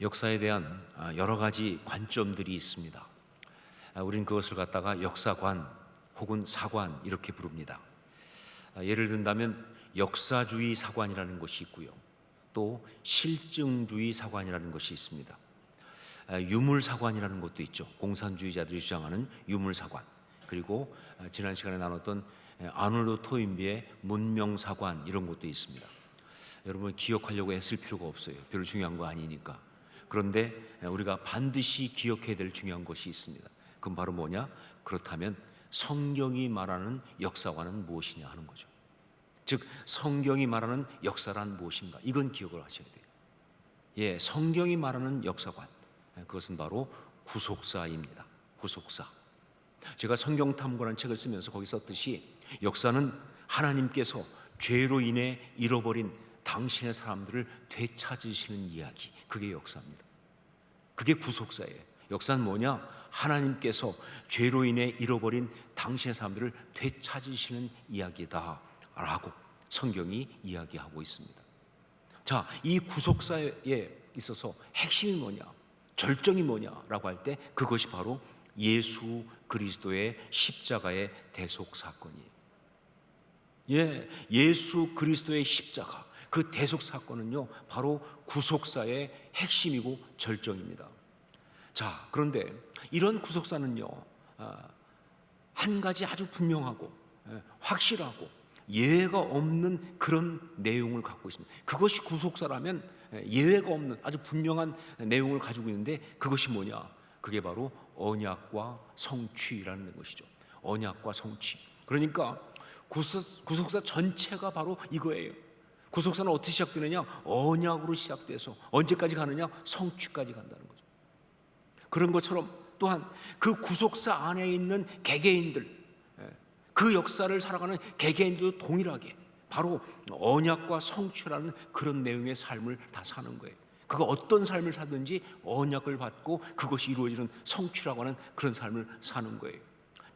역사에 대한 여러 가지 관점들이 있습니다. 우린 그것을 갖다가 역사관 혹은 사관 이렇게 부릅니다. 예를 든다면 역사주의 사관이라는 것이 있고요, 또 실증주의 사관이라는 것이 있습니다. 유물사관이라는 것도 있죠. 공산주의자들이 주장하는 유물사관. 그리고 지난 시간에 나눴던 아놀드 토인비의 문명사관, 이런 것도 있습니다. 여러분 기억하려고 애쓸 필요가 없어요. 별로 중요한 거 아니니까. 그런데 우리가 반드시 기억해야 될 중요한 것이 있습니다. 그건 바로 뭐냐? 그렇다면 성경이 말하는 역사관은 무엇이냐 하는 거죠. 즉 성경이 말하는 역사란 무엇인가, 이건 기억을 하셔야 돼요. 성경이 말하는 역사관, 그것은 바로 구속사입니다. 구속사. 제가 성경탐구라는 책을 쓰면서 거기 썼듯이 역사는 하나님께서 죄로 인해 잃어버린 당신의 사람들을 되찾으시는 이야기, 그게 역사입니다. 그게 구속사예요. 역사는 뭐냐? 하나님께서 죄로 인해 잃어버린 당신의 사람들을 되찾으시는 이야기다 라고 성경이 이야기하고 있습니다. 자, 이 구속사에 있어서 핵심이 뭐냐, 절정이 뭐냐라고 할 때 그것이 바로 예수 그리스도의 십자가의 대속 사건이에요. 예수 그리스도의 십자가, 그 대속 사건은요 바로 구속사의 핵심이고 절정입니다. 자, 그런데 이런 구속사는요 한 가지 아주 분명하고 확실하고 예외가 없는 그런 내용을 갖고 있습니다. 그것이 구속사라면 예외가 없는 아주 분명한 내용을 가지고 있는데, 그것이 뭐냐? 그게 바로 언약과 성취라는 것이죠. 언약과 성취. 그러니까 구속사 전체가 바로 이거예요. 구속사는 어떻게 시작되느냐? 언약으로 시작돼서 언제까지 가느냐? 성취까지 간다는 거죠. 그런 것처럼 또한 그 구속사 안에 있는 개개인들, 그 역사를 살아가는 개개인들도 동일하게 바로 언약과 성취라는 그런 내용의 삶을 다 사는 거예요. 그가 어떤 삶을 사든지 언약을 받고 그것이 이루어지는 성취라고 하는 그런 삶을 사는 거예요.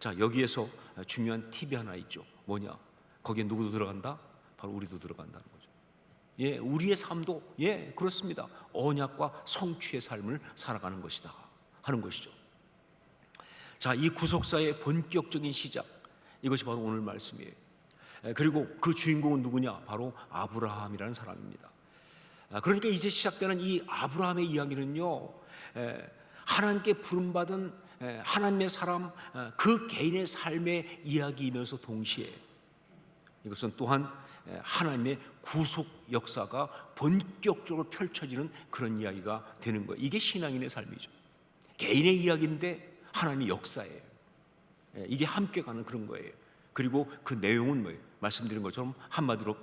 자, 여기에서 중요한 팁이 하나 있죠. 뭐냐? 거기에 누구도 들어간다? 바로 우리도 들어간다는 거죠. 우리의 삶도 그렇습니다. 언약과 성취의 삶을 살아가는 것이다 하는 것이죠. 자, 이 구속사의 본격적인 시작, 이것이 바로 오늘 말씀이에요. 그리고 그 주인공은 누구냐? 바로 아브라함이라는 사람입니다. 그러니까 이제 시작되는 이 아브라함의 이야기는요, 하나님께 부름받은 하나님의 사람, 그 개인의 삶의 이야기이면서 동시에 이것은 또한 하나님의 구속 역사가 본격적으로 펼쳐지는 그런 이야기가 되는 거예요. 이게 신앙인의 삶이죠. 개인의 이야기인데 하나님의 역사예요. 이게 함께 가는 그런 거예요. 그리고 그 내용은 뭐예요? 말씀드린 것처럼 한마디로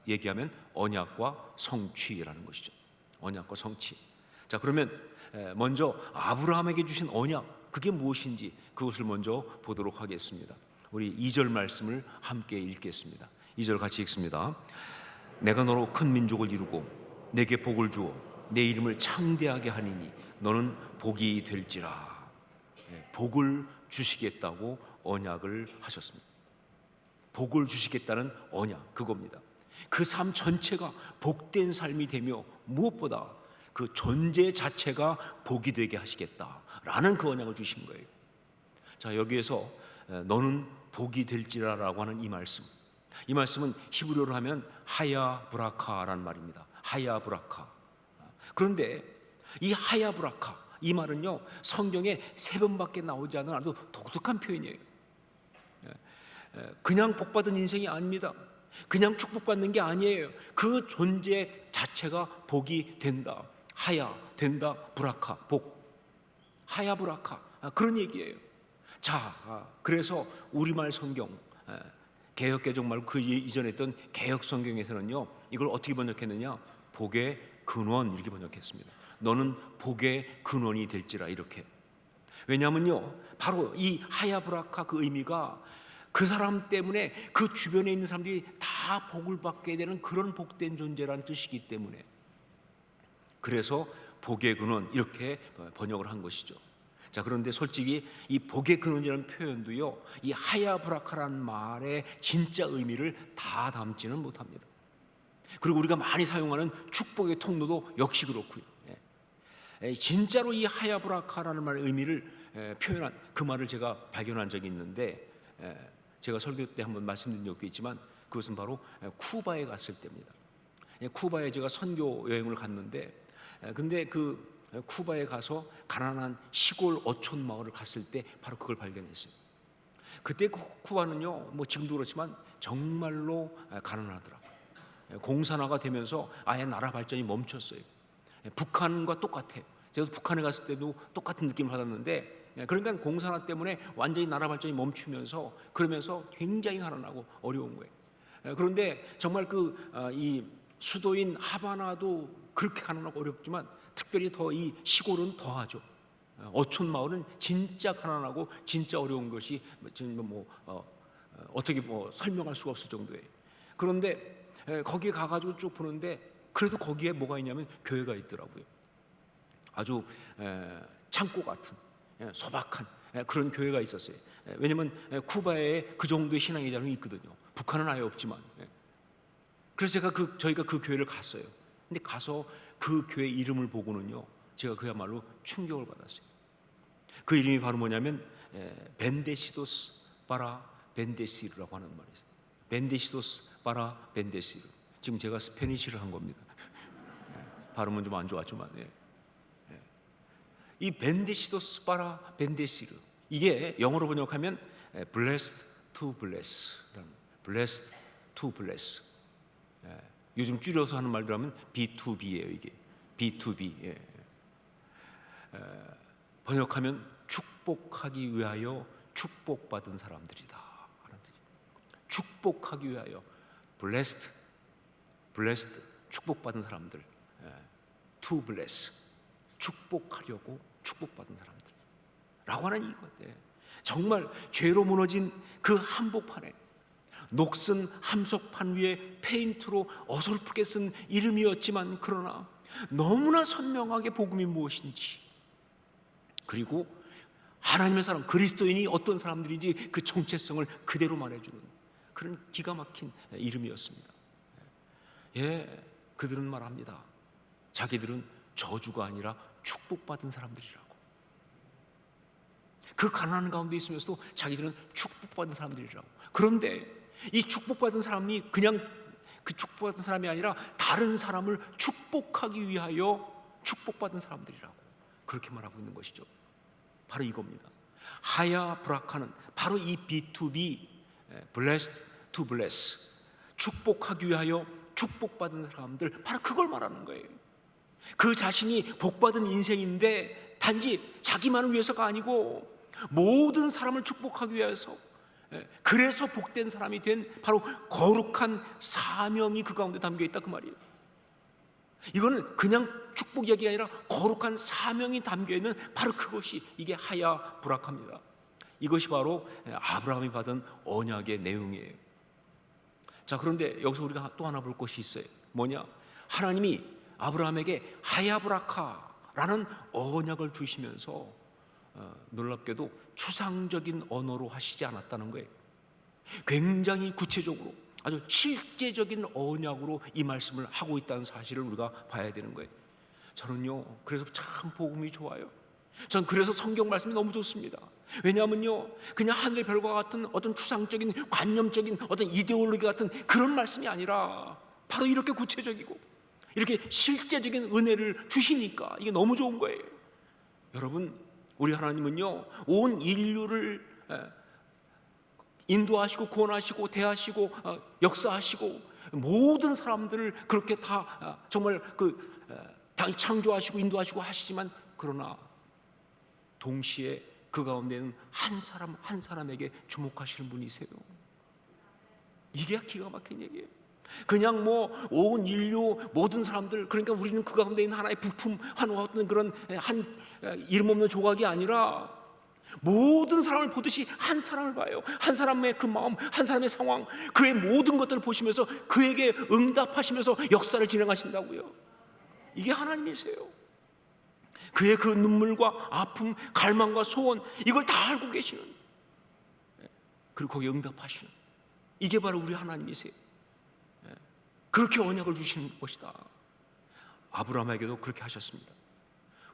얘기하면 언약과 성취라는 것이죠. 언약과 성취. 자, 그러면 먼저 아브라함에게 주신 언약, 그게 무엇인지 그것을 먼저 보도록 하겠습니다. 우리 2절 말씀을 함께 읽겠습니다. 2절 같이 읽습니다. 내가 너로 큰 민족을 이루고 내게 복을 주어 내 이름을 창대하게 하리니 너는 복이 될지라. 복을 주시겠다고 언약을 하셨습니다. 복을 주시겠다는 언약, 그겁니다. 그 삶 전체가 복된 삶이 되며 무엇보다 그 존재 자체가 복이 되게 하시겠다라는 그 언약을 주신 거예요. 자, 여기에서 너는 복이 될지라라고 하는 이 말씀은 히브리어로 하면 하야 브라카라는 말입니다. 하야 브라카. 그런데 이 하야 브라카, 이 말은요 성경에 3번밖에 나오지 않은 아주 독특한 표현이에요. 그냥 복받은 인생이 아닙니다. 그냥 축복받는 게 아니에요. 그 존재 자체가 복이 된다. 하야, 된다, 브라카, 복. 하야 브라카, 그런 얘기예요. 자, 그래서 우리말 성경, 개역개정 말고 그 이전에 있던 개역 성경에서는요 이걸 어떻게 번역했느냐? 복의 근원, 이렇게 번역했습니다. 너는 복의 근원이 될지라, 이렇게. 왜냐하면요 바로 이 하야 브라카, 그 의미가 그 사람 때문에 그 주변에 있는 사람들이 다 복을 받게 되는 그런 복된 존재라는 뜻이기 때문에, 그래서 복의 근원, 이렇게 번역을 한 것이죠. 자, 그런데 솔직히 이 복의 근원이라는 표현도요 이 하야 브라카라는 말의 진짜 의미를 다 담지는 못합니다. 그리고 우리가 많이 사용하는 축복의 통로도 역시 그렇고요. 진짜로 이 하야브라카라는 말의 의미를 표현한 그 말을 제가 발견한 적이 있는데, 제가 설교 때 한번 말씀드린 적도 있지만 그것은 바로 쿠바에 갔을 때입니다. 쿠바에 제가 선교 여행을 갔는데, 근데 그 쿠바에 가서 가난한 시골 어촌 마을을 갔을 때 바로 그걸 발견했어요. 그때 쿠바는요, 뭐 지금도 그렇지만 정말로 가난하더라고요. 공산화가 되면서 아예 나라 발전이 멈췄어요. 북한과 똑같아요. 제가 북한에 갔을 때도 똑같은 느낌을 받았는데, 그러니까 공산화 때문에 완전히 나라 발전이 멈추면서, 그러면서 굉장히 가난하고 어려운 거예요. 그런데 정말 이 수도인 하바나도 그렇게 가난하고 어렵지만 특별히 더 이 시골은 더하죠. 어촌 마을은 진짜 가난하고 진짜 어려운 것이 어떻게 설명할 수가 없을 정도예요. 그런데 거기에 가가지고 쭉 보는데, 그래도 거기에 뭐가 있냐면 교회가 있더라고요. 아주 창고 같은 소박한 그런 교회가 있었어요. 왜냐하면 쿠바에 그 정도의 신앙의 자료는 있거든요. 북한은 아예 없지만. 그래서 저희가 그 교회를 갔어요. 근데 가서 그 교회 이름을 보고는요, 제가 그야말로 충격을 받았어요. 그 이름이 바로 뭐냐면 벤데시도스 바라 벤데시르라고 하는 말이에요. 벤데시도스 바라 벤데시르. 지금 제가 스페니쉬를 한 겁니다. 발음은 좀 안 좋았지만, 이 벤데시도스 바라 벤데시르, 이게 영어로 번역하면 blessed to bless라는, blessed to bless. 요즘 줄여서 하는 말들 하면 B2B예요. 이게 B2B. 번역하면 축복하기 위하여 축복받은 사람들이다 하는 뜻이에요. 축복하기 위하여 blessed 축복받은 사람들, to bless 축복하려고 축복받은 사람들 라고 하는 이거예요. 정말 죄로 무너진 그 한복판에, 녹슨 함석판 위에 페인트로 어설프게 쓴 이름이었지만, 그러나 너무나 선명하게 복음이 무엇인지, 그리고 하나님의 사람 그리스도인이 어떤 사람들인지 그 정체성을 그대로 말해주는 그런 기가 막힌 이름이었습니다. 그들은 말합니다. 자기들은 저주가 아니라 축복받은 사람들이라고. 그 가난한 가운데 있으면서도 자기들은 축복받은 사람들이라고. 그런데 이 축복받은 사람이 그냥 그 축복받은 사람이 아니라 다른 사람을 축복하기 위하여 축복받은 사람들이라고 그렇게 말하고 있는 것이죠. 바로 이겁니다. 하야 브라카는 바로 이 B2B, blessed to bless, 축복하기 위하여 축복받은 사람들, 바로 그걸 말하는 거예요. 그 자신이 복받은 인생인데 단지 자기만을 위해서가 아니고 모든 사람을 축복하기 위해서, 그래서 복된 사람이 된 바로 거룩한 사명이 그 가운데 담겨있다 그 말이에요. 이거는 그냥 축복 이야기가 아니라 거룩한 사명이 담겨있는 바로 그것이, 이게 하야 브라카입니다. 이것이 바로 아브라함이 받은 언약의 내용이에요. 자, 그런데 여기서 우리가 또 하나 볼 것이 있어요. 뭐냐? 하나님이 아브라함에게 하야 브라카라는 언약을 주시면서 놀랍게도 추상적인 언어로 하시지 않았다는 거예요. 굉장히 구체적으로 아주 실제적인 언약으로 이 말씀을 하고 있다는 사실을 우리가 봐야 되는 거예요. 저는요, 그래서 참 복음이 좋아요. 전 그래서 성경 말씀이 너무 좋습니다. 왜냐하면요, 그냥 하늘의 별과 같은 어떤 추상적인 관념적인 어떤 이데올로기 같은 그런 말씀이 아니라 바로 이렇게 구체적이고 이렇게 실제적인 은혜를 주시니까 이게 너무 좋은 거예요. 여러분, 우리 하나님은요, 온 인류를 인도하시고 구원하시고 대하시고 역사하시고 모든 사람들을 그렇게 다 정말 창조하시고 인도하시고 하시지만, 그러나 동시에 그 가운데는 한 사람 한 사람에게 주목하시는 분이세요. 이게 기가 막힌 얘기예요. 그냥 온 인류 모든 사람들, 그러니까 우리는 그 가운데 있는 하나의 부품, 어떤 그런 한 이름 없는 조각이 아니라 모든 사람을 보듯이 한 사람을 봐요. 한 사람의 그 마음, 한 사람의 상황, 그의 모든 것들을 보시면서 그에게 응답하시면서 역사를 진행하신다고요. 이게 하나님이세요. 그의 그 눈물과 아픔, 갈망과 소원, 이걸 다 알고 계시는, 그리고 거기에 응답하시는, 이게 바로 우리 하나님이세요. 그렇게 언약을 주시는 것이다. 아브라함에게도 그렇게 하셨습니다.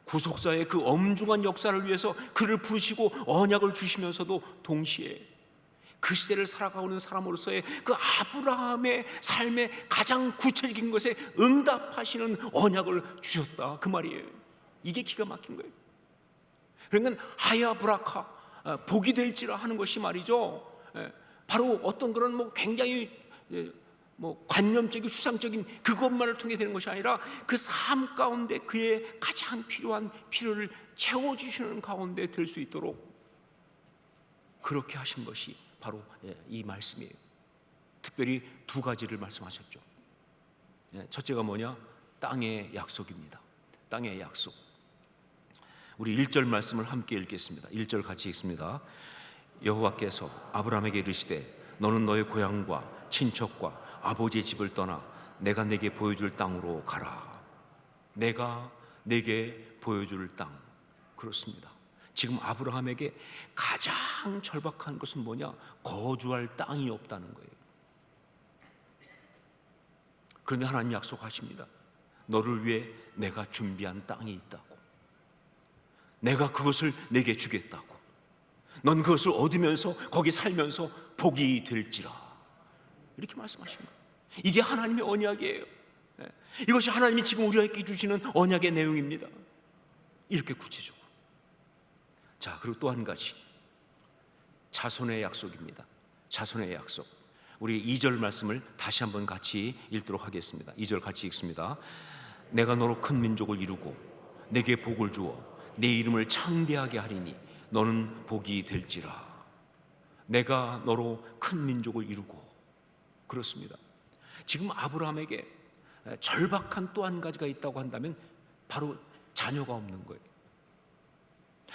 구속사의 그 엄중한 역사를 위해서 그를 부르시고 언약을 주시면서도 동시에 그 시대를 살아가고 있는 사람으로서의 그 아브라함의 삶의 가장 구체적인 것에 응답하시는 언약을 주셨다, 그 말이에요. 이게 기가 막힌 거예요. 그러니까 하야 브라카, 복이 될지라 하는 것이 말이죠, 바로 어떤 그런 굉장히 관념적인 추상적인 그것만을 통해 되는 것이 아니라 그 삶 가운데 그의 가장 필요한 필요를 채워주시는 가운데 될 수 있도록 그렇게 하신 것이 바로 이 말씀이에요. 특별히 두 가지를 말씀하셨죠. 첫째가 뭐냐? 땅의 약속입니다. 땅의 약속. 우리 1절 말씀을 함께 읽겠습니다. 1절 같이 읽습니다. 여호와께서 아브라함에게 이르시되 너는 너의 고향과 친척과 아버지의 집을 떠나 내가 내게 보여줄 땅으로 가라. 내가 내게 보여줄 땅. 그렇습니다. 지금 아브라함에게 가장 절박한 것은 뭐냐? 거주할 땅이 없다는 거예요. 그런데 하나님 약속하십니다. 너를 위해 내가 준비한 땅이 있다고. 내가 그것을 내게 주겠다고. 넌 그것을 얻으면서 거기 살면서 복이 될지라. 이렇게 말씀하십니다. 이게 하나님의 언약이에요. 이것이 하나님이 지금 우리에게 주시는 언약의 내용입니다. 이렇게 구체적으로. 자, 그리고 또 한 가지, 자손의 약속입니다. 자손의 약속. 우리 2절 말씀을 다시 한번 같이 읽도록 하겠습니다. 2절 같이 읽습니다. 내가 너로 큰 민족을 이루고 내게 복을 주어 내 이름을 창대하게 하리니 너는 복이 될지라. 내가 너로 큰 민족을 이루고. 그렇습니다. 지금 아브라함에게 절박한 또 한 가지가 있다고 한다면 바로 자녀가 없는 거예요.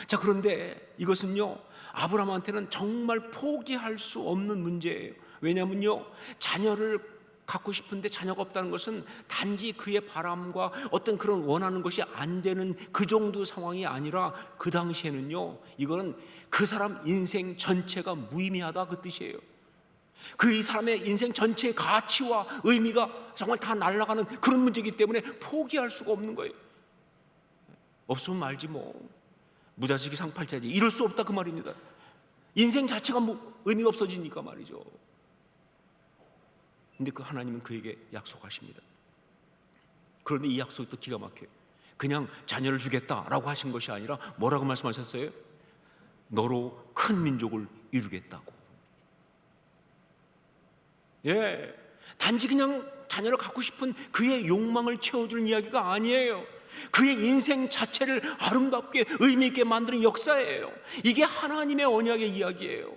자, 그런데 이것은요, 아브라함한테는 정말 포기할 수 없는 문제예요. 왜냐하면요, 자녀를 갖고 싶은데 자녀가 없다는 것은 단지 그의 바람과 어떤 그런 원하는 것이 안 되는 그 정도 상황이 아니라 그 당시에는요, 이거는 그 사람 인생 전체가 무의미하다, 그 뜻이에요. 그 이 사람의 인생 전체의 가치와 의미가 정말 다 날아가는 그런 문제이기 때문에 포기할 수가 없는 거예요. 없으면 말지 뭐. 무자식이 상팔자지. 이럴 수 없다, 그 말입니다. 인생 자체가 의미가 없어지니까 말이죠. 근데 그 하나님은 그에게 약속하십니다. 그런데 이 약속이 또 기가 막혀요. 그냥 자녀를 주겠다라고 하신 것이 아니라 뭐라고 말씀하셨어요? 너로 큰 민족을 이루겠다고. 예, 단지 그냥 자녀를 갖고 싶은 그의 욕망을 채워주는 이야기가 아니에요. 그의 인생 자체를 아름답게 의미 있게 만드는 역사예요. 이게 하나님의 언약의 이야기예요.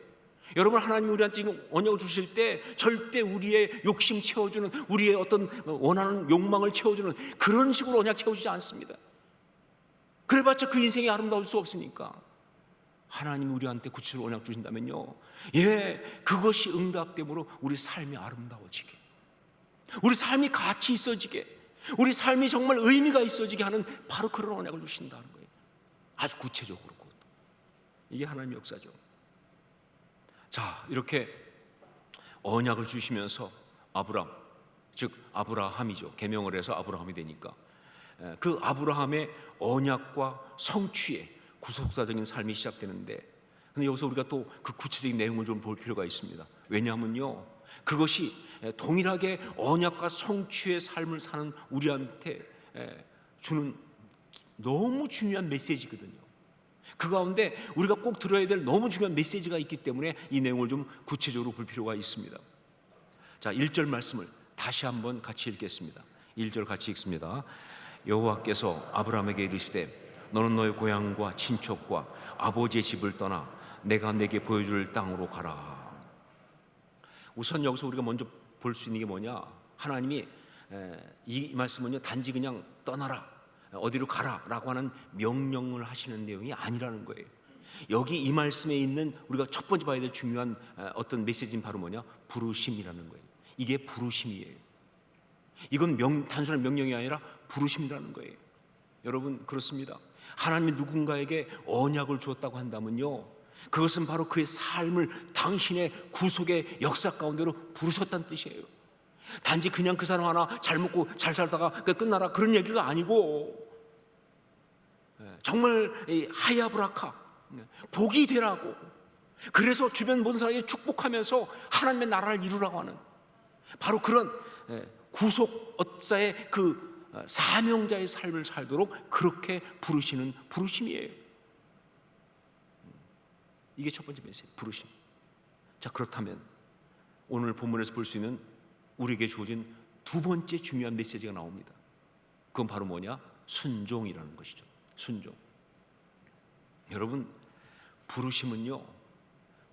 여러분, 하나님이 우리한테 지금 언약을 주실 때 절대 우리의 욕심 채워주는, 우리의 어떤 원하는 욕망을 채워주는 그런 식으로 언약 채워주지 않습니다. 그래봤자 그 인생이 아름다울 수 없으니까 하나님이 우리한테 구체적으로 언약 주신다면요, 예, 그것이 응답됨으로 우리 삶이 아름다워지게, 우리 삶이 가치 있어지게, 우리 삶이 정말 의미가 있어지게 하는 바로 그런 언약을 주신다는 거예요. 아주 구체적으로. 이게 하나님의 역사죠. 자, 이렇게 언약을 주시면서 아브람, 즉 아브라함이죠. 계명을 해서 아브라함이 되니까 그 아브라함의 언약과 성취의 구속사적인 삶이 시작되는데, 근데 여기서 우리가 또 그 구체적인 내용을 좀 볼 필요가 있습니다. 왜냐하면요, 그것이 동일하게 언약과 성취의 삶을 사는 우리한테 주는 너무 중요한 메시지거든요. 그 가운데 우리가 꼭 들어야 될 너무 중요한 메시지가 있기 때문에 이 내용을 좀 구체적으로 볼 필요가 있습니다. 자, 1절 말씀을 다시 한번 같이 읽겠습니다. 1절 같이 읽습니다. 여호와께서 아브라함에게 이르시되 너는 너의 고향과 친척과 아버지의 집을 떠나 내가 내게 보여줄 땅으로 가라. 우선 여기서 우리가 먼저 볼 수 있는 게 뭐냐, 하나님이 이 말씀은요, 단지 그냥 떠나라, 어디로 가라 라고 하는 명령을 하시는 내용이 아니라는 거예요. 여기 이 말씀에 있는 우리가 첫 번째 봐야 될 중요한 어떤 메시지는 바로 뭐냐, 부르심이라는 거예요. 이게 부르심이에요. 이건 단순한 명령이 아니라 부르심이라는 거예요. 여러분, 그렇습니다. 하나님이 누군가에게 언약을 주었다고 한다면요, 그것은 바로 그의 삶을 당신의 구속의 역사 가운데로 부르셨다는 뜻이에요. 단지 그냥 그 사람 하나 잘 먹고 잘 살다가 끝나라, 그런 얘기가 아니고, 정말 하야브라카 복이 되라고, 그래서 주변 모든 사람에게 축복하면서 하나님의 나라를 이루라고 하는 바로 그런 구속업자의 그 사명자의 삶을 살도록 그렇게 부르시는 부르심이에요. 이게 첫 번째 메시지, 부르심. 자, 그렇다면 오늘 본문에서 볼 수 있는 우리에게 주어진 두 번째 중요한 메시지가 나옵니다. 그건 바로 뭐냐? 순종이라는 것이죠. 순종. 여러분, 부르심은요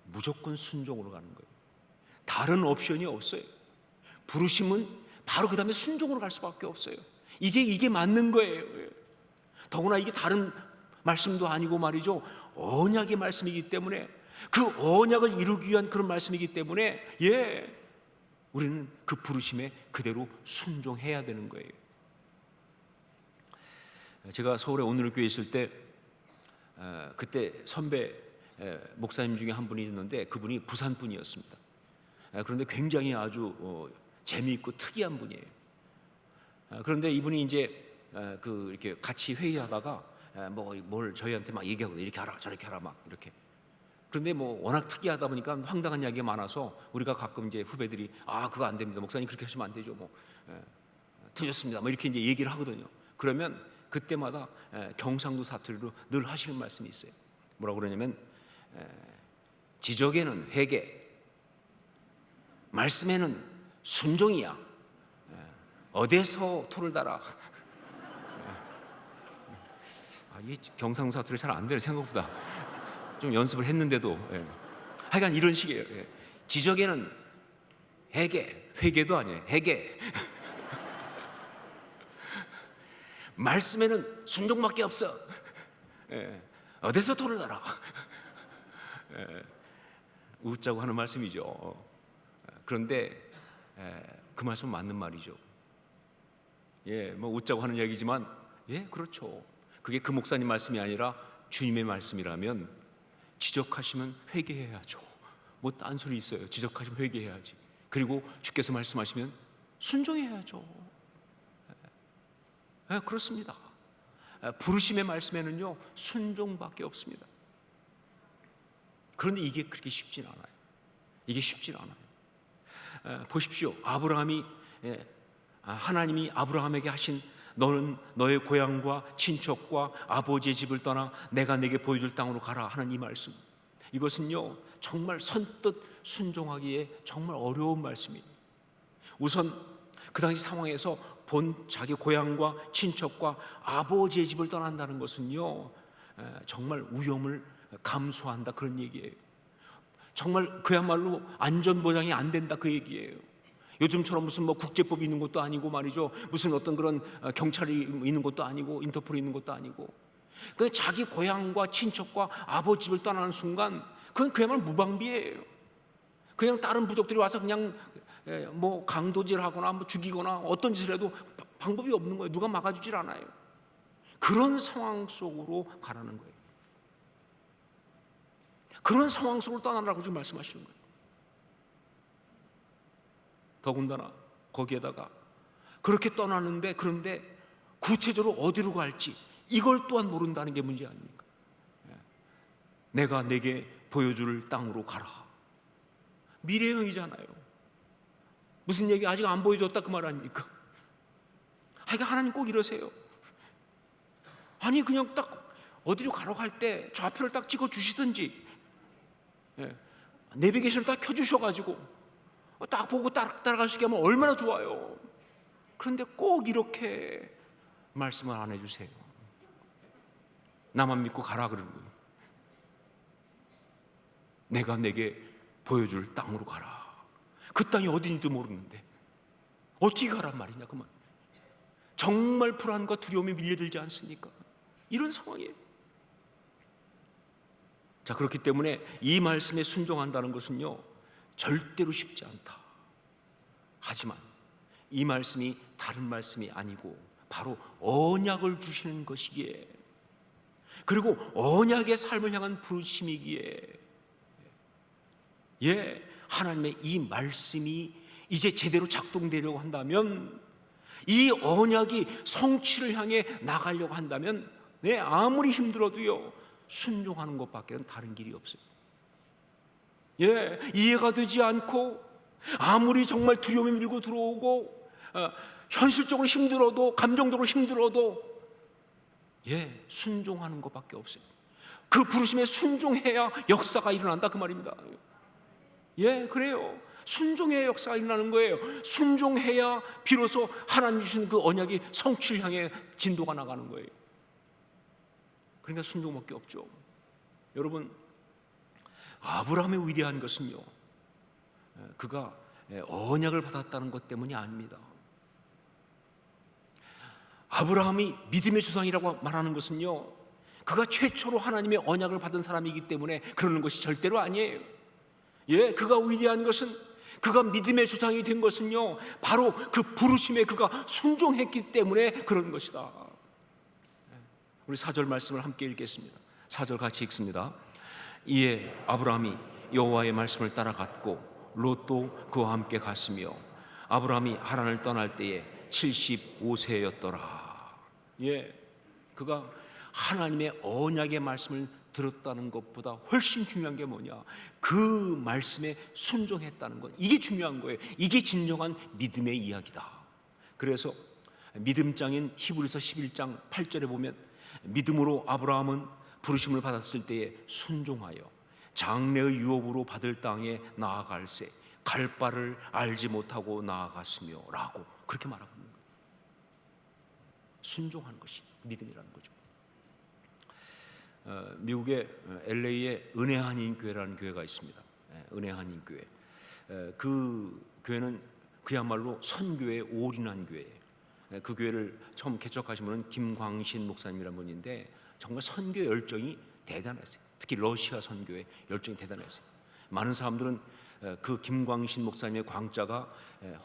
무조건 순종으로 가는 거예요. 다른 옵션이 없어요. 부르심은 바로 그 다음에 순종으로 갈 수밖에 없어요. 이게 맞는 거예요. 더구나 이게 다른 말씀도 아니고 말이죠, 언약의 말씀이기 때문에, 그 언약을 이루기 위한 그런 말씀이기 때문에 우리는 그 부르심에 그대로 순종해야 되는 거예요. 제가 서울에 온누리교회 있을 때 그때 선배 목사님 중에 한 분이 있는데 그분이 부산 분이었습니다. 그런데 굉장히 아주 재미있고 특이한 분이에요. 그런데 이분이 이제 이렇게 같이 회의하다가 뭘 저희한테 막 얘기하거든요. 이렇게 하라 저렇게 하라 막 이렇게. 그런데 워낙 특이하다 보니까 황당한 이야기가 많아서 우리가 가끔 이제 후배들이 그거 안 됩니다, 목사님 그렇게 하시면 안 되죠, 틀렸습니다, 이렇게 이제 얘기를 하거든요. 그러면 그때마다 경상도 사투리로 늘 하시는 말씀이 있어요. 뭐라고 그러냐면 지적에는 회개, 말씀에는 순종이야. 어디서 토를 달아. 이 경상도 사투리 잘 안 돼요, 생각보다. 좀 연습을 했는데도. 하여간 이런 식이에요. 지적에는 회개, 회개도 아니에요, 회개. 말씀에는 순종밖에 없어. 어디서 토를 달아. 웃자고 하는 말씀이죠. 그런데 그 말씀은 맞는 말이죠. 웃자고 하는 얘기지만 그렇죠. 그게 그 목사님 말씀이 아니라 주님의 말씀이라면 지적하시면 회개해야죠. 딴소리 있어요. 지적하시면 회개해야지. 그리고 주께서 말씀하시면 순종해야죠. 그렇습니다. 부르심의 말씀에는요 순종밖에 없습니다. 그런데 이게 그렇게 쉽진 않아요. 이게 쉽진 않아요. 보십시오. 하나님이 아브라함에게 하신 너는 너의 고향과 친척과 아버지의 집을 떠나 내가 내게 보여줄 땅으로 가라 하는 이 말씀, 이것은요 정말 선뜻 순종하기에 정말 어려운 말씀이에요. 우선 그 당시 상황에서 자기 고향과 친척과 아버지의 집을 떠난다는 것은요 정말 위험을 감수한다, 그런 얘기예요. 정말 그야말로 안전보장이 안 된다, 그 얘기예요. 요즘처럼 무슨 국제법이 있는 것도 아니고 말이죠, 무슨 어떤 그런 경찰이 있는 것도 아니고 인터폴이 있는 것도 아니고, 그 자기 고향과 친척과 아버지 집을 떠나는 순간 그건 그야말로 무방비예요. 그냥 다른 부족들이 와서 그냥 강도질하거나 죽이거나 어떤 짓을 해도 방법이 없는 거예요. 누가 막아주질 않아요. 그런 상황 속으로 가라는 거예요. 그런 상황 속으로 떠나라고 지금 말씀하시는 거예요. 더군다나 거기에다가 그렇게 떠나는데, 그런데 구체적으로 어디로 갈지 이걸 또한 모른다는 게 문제 아닙니까? 내가 내게 보여줄 땅으로 가라. 미래형이잖아요. 무슨 얘기 아직 안 보여줬다 그 말 아닙니까? 하나님 꼭 이러세요. 그냥 딱 어디로 가라고 할 때 좌표를 딱 찍어 주시든지 내비게이션을 딱 켜주셔가지고 딱 보고 딱 따라갈 수 있게 하면 얼마나 좋아요. 그런데 꼭 이렇게 말씀을 안 해주세요. 나만 믿고 가라 그러는 거예요. 내가 내게 보여줄 땅으로 가라. 그 땅이 어딘지도 모르는데 어떻게 가란 말이냐 그 말. 정말 불안과 두려움이 밀려들지 않습니까? 이런 상황이에요. 자, 그렇기 때문에 이 말씀에 순종한다는 것은요 절대로 쉽지 않다. 하지만 이 말씀이 다른 말씀이 아니고 바로 언약을 주시는 것이기에, 그리고 언약의 삶을 향한 부르심이기에 하나님의 이 말씀이 이제 제대로 작동되려고 한다면, 이 언약이 성취를 향해 나가려고 한다면 아무리 힘들어도요 순종하는 것밖에는 다른 길이 없어요. 이해가 되지 않고 아무리 정말 두려움이 밀고 들어오고 현실적으로 힘들어도 감정적으로 힘들어도 순종하는 것밖에 없어요. 그 부르심에 순종해야 역사가 일어난다 그 말입니다. 그래요. 순종해야 역사가 일어나는 거예요. 순종해야 비로소 하나님 주신 그 언약이 성취를 향해 진도가 나가는 거예요. 그러니까 순종밖에 없죠. 여러분, 아브라함의 위대한 것은요 그가 언약을 받았다는 것 때문이 아닙니다. 아브라함이 믿음의 조상이라고 말하는 것은요 그가 최초로 하나님의 언약을 받은 사람이기 때문에 그러는 것이 절대로 아니에요. 그가 위대한 것은, 그가 믿음의 조상이 된 것은요 바로 그 부르심에 그가 순종했기 때문에 그런 것이다. 우리 4절 말씀을 함께 읽겠습니다. 4절 같이 읽습니다. 이에 아브라함이 여호와의 말씀을 따라갔고 롯도 그와 함께 갔으며 아브라함이 하란을 떠날 때에 75세였더라. 그가 하나님의 언약의 말씀을 들었다는 것보다 훨씬 중요한 게 뭐냐, 그 말씀에 순종했다는 것. 이게 중요한 거예요. 이게 진정한 믿음의 이야기다. 그래서 믿음장인 히브리서 11장 8절에 보면 믿음으로 아브라함은 부르심을 받았을 때에 순종하여 장래의 유업으로 받을 땅에 나아갈새 갈 바를 알지 못하고 나아갔으며 라고 그렇게 말하고 있는 거예요. 순종하는 것이 믿음이라는 거죠. 미국의 LA에 은혜 한인 교회라는 교회가 있습니다. 은혜 한인 교회. 그 교회는 그야말로 선교에 올인한 교회예요. 그 교회를 처음 개척하신 분은 김광신 목사님이라는 분인데 정말 선교 열정이 대단했어요. 특히 러시아 선교의 열정이 대단했어요. 많은 사람들은 그 김광신 목사님의 광자가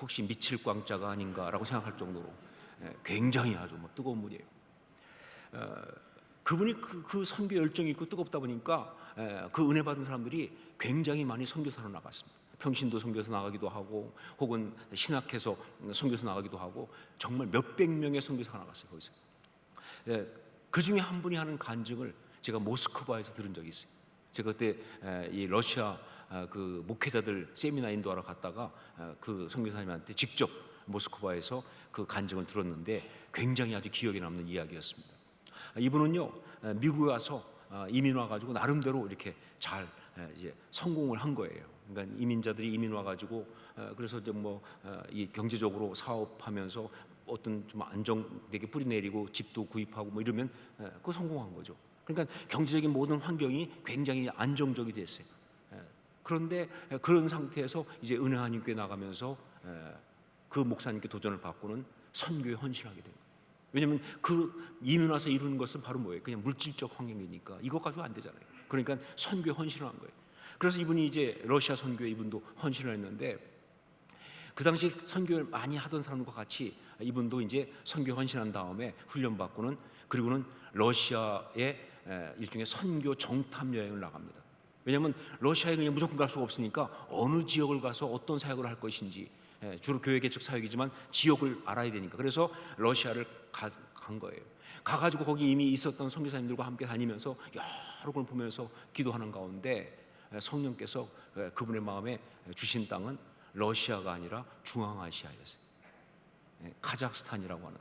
혹시 미칠 광자가 아닌가라고 생각할 정도로 굉장히 아주 뜨거운 분이에요. 그분이 그 선교 열정이 있고 뜨겁다 보니까 그 은혜 받은 사람들이 굉장히 많이 선교사로 나갔습니다. 평신도 선교사 나가기도 하고 혹은 신학해서 선교사 나가기도 하고 정말 몇백 명의 선교사가 나갔어요. 거기서 그 중에 한 분이 하는 간증을 제가 모스크바에서 들은 적이 있어요. 제가 그때 이 러시아 그 목회자들 세미나 인도하러 갔다가 그 선교사님한테 직접 모스크바에서 그 간증을 들었는데 굉장히 아주 기억에 남는 이야기였습니다. 이분은요 미국에 와서 이민 와가지고 나름대로 이렇게 잘 이제 성공을 한 거예요. 그러니까 이민자들이 이민 와가지고 그래서 이제 이 경제적으로 사업하면서 어떤 좀 안정되게 뿌리내리고 집도 구입하고 이러면 그 성공한 거죠. 그러니까 경제적인 모든 환경이 굉장히 안정적이 됐어요. 그런데 그런 상태에서 이제 은혜 하나님께 나가면서 그 목사님께 도전을 받고는 선교에 헌신하게 됩니다. 왜냐하면 그 이민 와서 이루는 것은 바로 뭐예요? 그냥 물질적 환경이니까 이것 가지고 안 되잖아요. 그러니까 선교에 헌신을 한 거예요. 그래서 이분이 이제 러시아 선교에 이분도 헌신을 했는데 그 당시 선교를 많이 하던 사람과 같이 이분도 이제 선교 헌신한 다음에 훈련 받고는 그리고는 러시아의 일종의 선교 정탐 여행을 나갑니다. 왜냐하면 러시아에 그냥 무조건 갈 수가 없으니까 어느 지역을 가서 어떤 사역을 할 것인지 주로 교회 개척 사역이지만 지역을 알아야 되니까 그래서 러시아를 간 거예요. 가가지고 거기 이미 있었던 선교사님들과 함께 다니면서 여러 걸 보면서 기도하는 가운데 성령께서 그분의 마음에 주신 땅은 러시아가 아니라 중앙아시아였어요. 카자흐스탄이라고 하는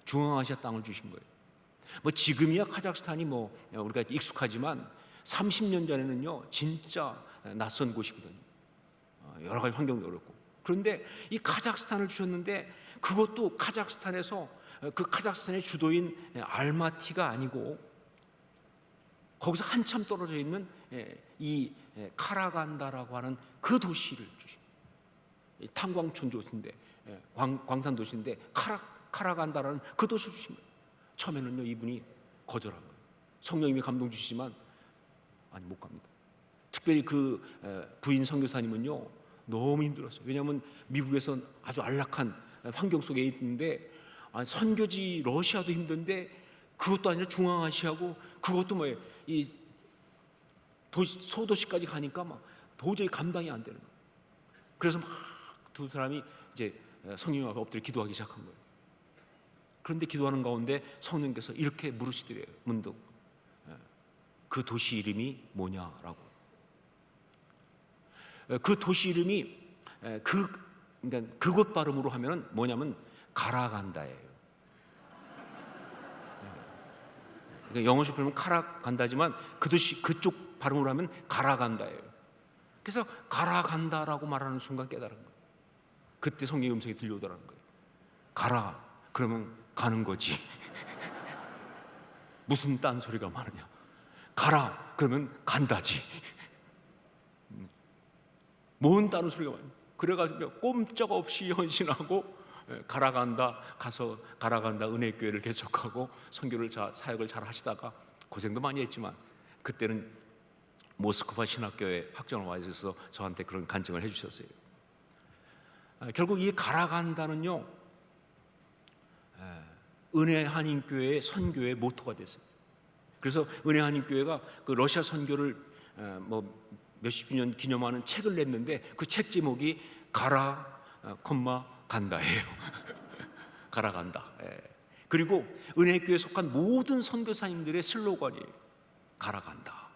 중앙아시아 땅을 주신 거예요. 지금이야 카자흐스탄이 우리가 익숙하지만 30년 전에는요 진짜 낯선 곳이거든요. 여러 가지 환경도 어렵고. 그런데 이 카자흐스탄을 주셨는데 그것도 카자흐스탄에서 그 카자흐스탄의 주도인 알마티가 아니고 거기서 한참 떨어져 있는 이 카라간다라고 하는 그 도시를 주신 탄광촌 도시인데 광산 도시인데 카라간다라는 그 도시를 주신 거예요. 처음에는요 이분이 거절한 거예요. 성령님이 감동 주시지만 아니 못 갑니다. 특별히 그 부인 선교사님은요 너무 힘들었어요. 왜냐하면 미국에서 아주 안락한 환경 속에 있는데 선교지 러시아도 힘든데 그것도 아니라 중앙아시아고 그것도 이 소도시까지 가니까 도저히 감당이 안 되는 거예요. 그래서 두 사람이 이제 성령 앞에 엎드려 기도하기 시작한 거예요. 그런데 기도하는 가운데 성령께서 이렇게 물으시더래요. 문득 그 도시 이름이 뭐냐라고. 그 도시 이름이 그러니까 그곳 발음으로 하면은 뭐냐면 가라간다예요. 그러니까 영어로 표현하면 가라간다지만 그 도시 그쪽 발음으로 하면 가라간다예요. 그래서 가라간다라고 말하는 순간 깨달은 거예요. 그때 성령의 음성이 들려오더라는 거예요. 가라 그러면 가는 거지. 무슨 딴 소리가 많으냐. 가라 그러면 간다지. 뭔 다른 소리가 많냐. 그래가지고 꼼짝없이 헌신하고 가라간다 가서 가라간다 은혜교회를 개척하고 선교를 사역을 잘 하시다가 고생도 많이 했지만 그때는 모스크바 신학교에 학장으로 와 있어서 저한테 그런 간증을 해주셨어요. 결국 이 가라간다는요 은혜 한인교회의 선교의 모토가 됐어요. 그래서 은혜 한인교회가 그 러시아 선교를 몇십 주년 기념하는 책을 냈는데 그 책 제목이 가라, 간다예요. 가라간다. 그리고 은혜교회에 속한 모든 선교사님들의 슬로건이에요. 가라간다.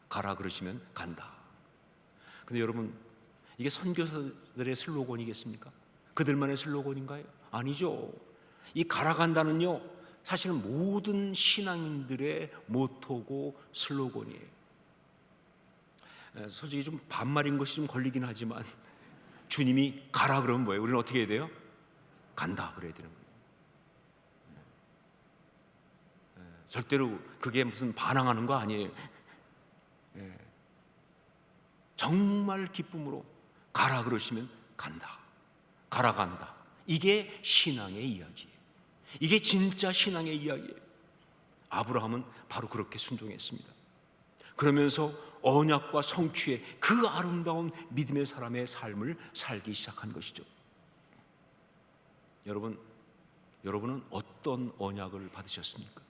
가라 그러시면 간다. 근데 여러분 이게 선교사들의 슬로건이겠습니까? 그들만의 슬로건인가요? 아니죠. 이 가라간다는요 사실은 모든 신앙인들의 모토고 슬로건이에요. 솔직히 좀 반말인 것이 좀 걸리긴 하지만 주님이 가라 그러면 뭐예요? 우리는 어떻게 해야 돼요? 간다 그래야 되는 거예요. 절대로 그게 무슨 반항하는 거 아니에요. 정말 기쁨으로 가라 그러시면 간다. 가라 간다. 이게 신앙의 이야기예요. 이게 진짜 신앙의 이야기예요. 아브라함은 바로 그렇게 순종했습니다. 그러면서 언약과 성취의 그 아름다운 믿음의 사람의 삶을 살기 시작한 것이죠. 여러분은 어떤 언약을 받으셨습니까?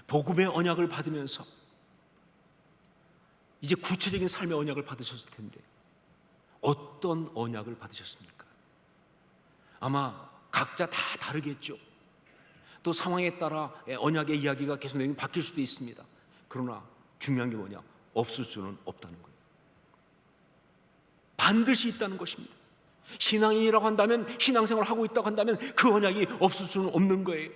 복음의 언약을 받으면서 이제 구체적인 삶의 언약을 받으셨을 텐데 어떤 언약을 받으셨습니까? 아마 각자 다 다르겠죠. 또 상황에 따라 언약의 이야기가 계속 바뀔 수도 있습니다. 그러나 중요한 게 뭐냐? 없을 수는 없다는 거예요. 반드시 있다는 것입니다. 신앙인이라고 한다면, 신앙생활을 하고 있다고 한다면 그 언약이 없을 수는 없는 거예요.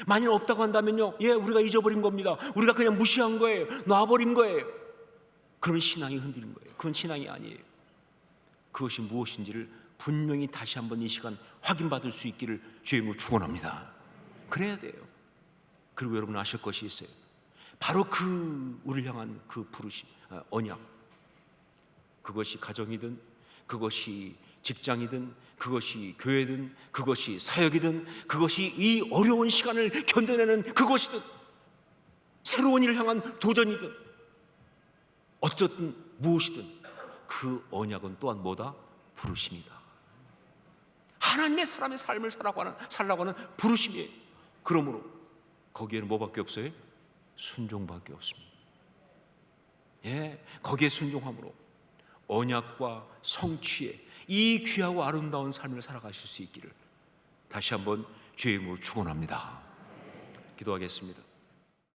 만일 없다고 한다면요, 우리가 잊어버린 겁니다. 우리가 그냥 무시한 거예요. 놔버린 거예요. 그러면 신앙이 흔들린 거예요. 그건 신앙이 아니에요. 그것이 무엇인지를 분명히 다시 한번 이 시간 확인받을 수 있기를 주의 이름으로 축원합니다. 그래야 돼요. 그리고 여러분 아실 것이 있어요. 바로 우리를 향한 그 부르심, 언약. 그것이 가정이든, 그것이 직장이든, 그것이 교회든, 그것이 사역이든, 그것이 이 어려운 시간을 견뎌내는 그것이든, 새로운 일을 향한 도전이든, 어쨌든 무엇이든 그 언약은 또한 뭐다? 부르심이다. 하나님의 사람의 삶을 살라고 하는 부르심이에요. 그러므로 거기에는 뭐밖에 없어요? 순종밖에 없습니다. 거기에 순종함으로 언약과 성취의 이 귀하고 아름다운 삶을 살아가실 수 있기를 다시 한번 주의 이름으로 축원합니다. 기도하겠습니다.